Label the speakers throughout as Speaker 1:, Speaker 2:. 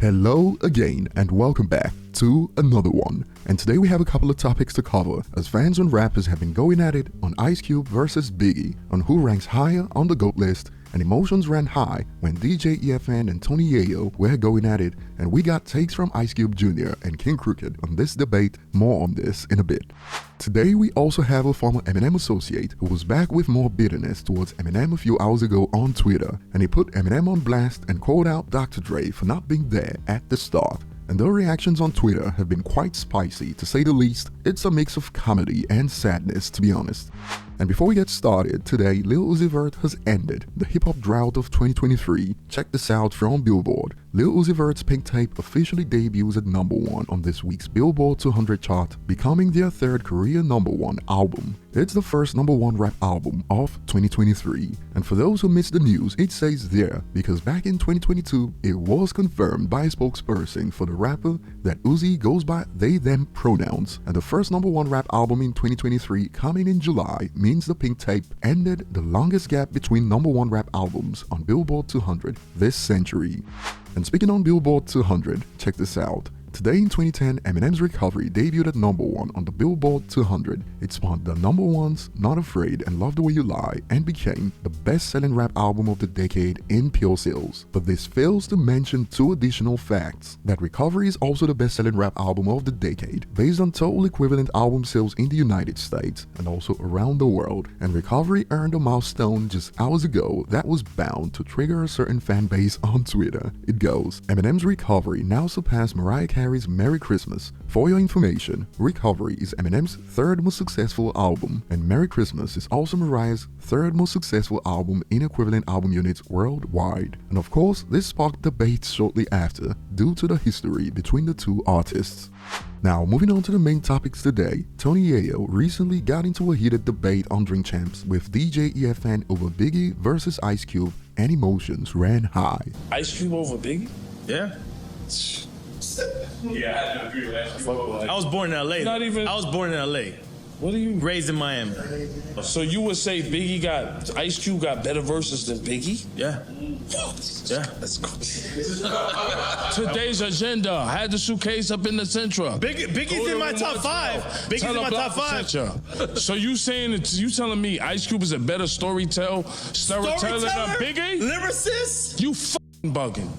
Speaker 1: Hello again and welcome back to another one. And today we have a couple of topics to cover as fans and rappers have been going at it on Ice Cube versus Biggie on who ranks higher on the GOAT list, and emotions ran high when DJ EFN and Tony Yayo were going at it, and we got takes from Ice Cube Jr. and King Crooked on this debate. More on this in a bit. Today we also have a former Eminem associate who was back with more bitterness towards Eminem a few hours ago on Twitter, and he put Eminem on blast and called out Dr. Dre for not being there at the start. And though reactions on Twitter have been quite spicy to say the least, it's a mix of comedy and sadness, to be honest. And before we get started, today Lil Uzi Vert has ended the Hiphop Drought of 2023. Check this out from Billboard. Lil Uzi Vert's Pink Tape officially debuts at #1 on this week's Billboard 200 chart, becoming their third Korean #1 album. It's the first #1 rap album of 2023. And for those who missed the news, it says there because back in 2022, it was confirmed by a spokesperson for the rapper that Uzi goes by they/them pronouns. And the first #1 rap album in 2023 coming in July means the Pink Tape ended the longest gap between #1 rap albums on Billboard 200 this century. And speaking on Billboard 200, check this out. Today in 2010, Eminem's Recovery debuted at #1 on the Billboard 200. It spawned the #1s Not Afraid and Love the Way You Lie and became the best-selling rap album of the decade in pure sales. But this fails to mention two additional facts: that Recovery is also the best-selling rap album of the decade based on total equivalent album sales in the United States and also around the world. And Recovery earned a milestone just hours ago that was bound to trigger a certain fan base on Twitter. It goes, Eminem's Recovery now surpassed Mariah Carey's Merry Christmas. For your information, Recovery is Eminem's third most successful album, and Merry Christmas is also Mariah's third most successful album in equivalent album units worldwide. And of course, this sparked debates shortly after due to the history between the two artists. Now, moving on to the main topics today, Tony Yayo recently got into a heated debate on Drink Champs with DJ EFN over Biggie versus Ice Cube, and emotions ran high.
Speaker 2: Ice Cube over Biggie?
Speaker 3: Yeah.
Speaker 4: Yeah, I had to agree with that.
Speaker 3: I was born in LA. I was born in LA.
Speaker 2: What are you?
Speaker 3: Raised in Miami.
Speaker 2: So you would say Ice Cube got better verses than Biggie?
Speaker 3: Yeah. Yeah.
Speaker 2: That's cool. Today's agenda had the suitcase up in the Centra.
Speaker 3: Biggie's in my top 5. Biggie's in my top 5.
Speaker 2: So you telling me Ice Cube is a better storyteller than Biggie?
Speaker 3: Lyricist?
Speaker 2: You fucking bugging.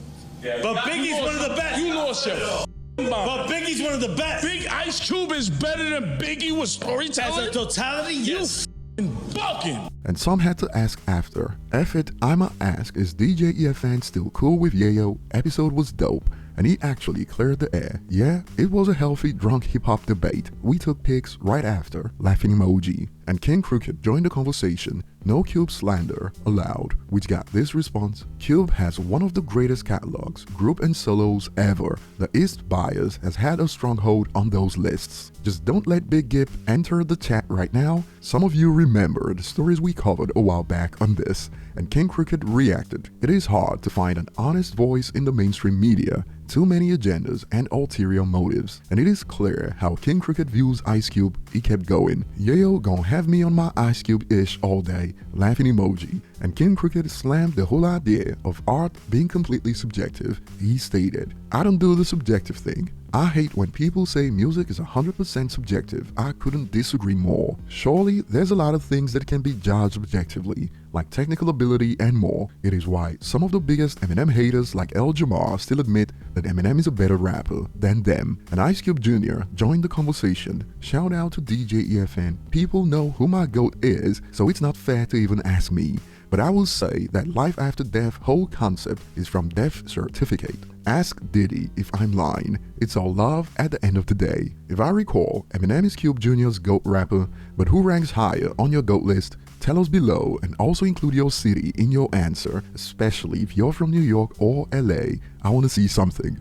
Speaker 4: Yeah,
Speaker 3: but Biggie's one of the best.
Speaker 2: You lost your mind.
Speaker 3: But Biggie's one of the best.
Speaker 2: Big Ice Cube is better than Biggie with storytelling?
Speaker 3: As a totality, yes.
Speaker 2: You bugging.
Speaker 1: And some had to ask after. F it, I'ma ask, is DJ EFN still cool with Yayo? Episode was dope, and he actually cleared the air. Yeah, it was a healthy drunk hip-hop debate. We took pics right after, laughing emoji. And King Crooked joined the conversation. No Cube slander allowed, which got this response: Cube has one of the greatest catalogs, group and solos ever. The East bias has had a stronghold on those lists. Just don't let Big Gip enter the chat right now. Some of you remember the stories we covered a while back on this, and King Crooked reacted. It is hard to find an honest voice in the mainstream media. Too many agendas and ulterior motives. And it is clear how King Crooked views Ice Cube. He kept going. Yayo gon' have me on my Ice Cube-ish all day. Laughing emoji. And King Crooked slammed the whole idea of art being completely subjective. He stated, I don't do the subjective thing. I hate when people say music is 100% subjective. I couldn't disagree more. Surely, there's a lot of things that can be judged objectively, like technical ability and more. It is why some of the biggest Eminem haters like El Jamar still admit that Eminem is a better rapper than them. And Ice Cube Jr. joined the conversation. Shout out to DJ EFN. People know who my GOAT is, so it's not fair to even ask me. But I will say that life after death whole concept is from Death Certificate. Ask Diddy if I'm lying. It's all love at the end of the day. If I recall, Eminem is Cube Jr.'s GOAT rapper, but who ranks higher on your GOAT list? Tell us below and also include your city in your answer, especially if you're from New York or LA. I want to see something.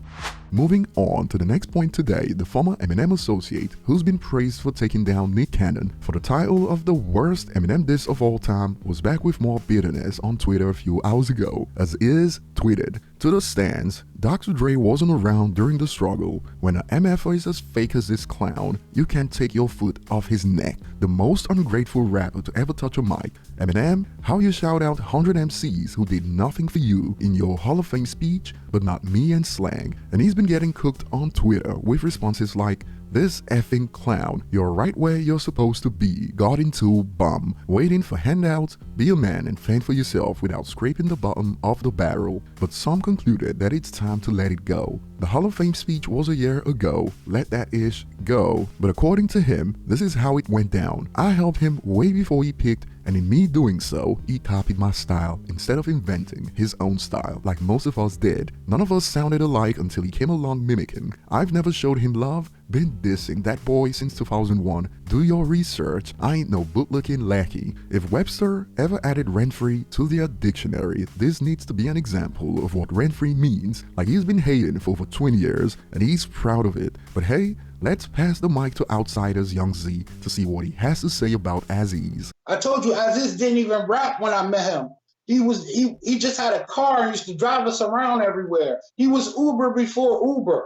Speaker 1: Moving on to the next point today, the former Eminem associate who's been praised for taking down Nick Cannon for the title of the worst Eminem diss of all time was back with more bitterness on Twitter a few hours ago, as is tweeted. To the stands, Dr. Dre wasn't around during the struggle. When an MF is as fake as this clown, you can't take your foot off his neck. The most ungrateful rapper to ever touch a mic. Eminem, how you shout out 100 MCs who did nothing for you in your Hall of Fame speech, but not me and slang. And he's been getting cooked on Twitter with responses like, "This effing clown, you're right where you're supposed to be, got into bum, waiting for handouts, be a man and fend for yourself without scraping the bottom of the barrel." But some concluded that it's time to let it go. The Hall of Fame speech was a year ago, let that ish go. But according to him, this is how it went down. I helped him way before he picked, and in me doing so, he copied my style instead of inventing his own style like most of us did. None of us sounded alike until he came along mimicking. I've never showed him love, been dissing that boy since 2001. Do your research, I ain't no boot-looking lackey. If Webster ever added rent-free to their dictionary, this needs to be an example of what rent-free means. Like, he's been hating for over 20 years and he's proud of it. But hey, let's pass the mic to Outsiders Young Z to see what he has to say about Aziz.
Speaker 5: I told you Aziz didn't even rap when I met him. He just had a car and used to drive us around everywhere. He was Uber before Uber.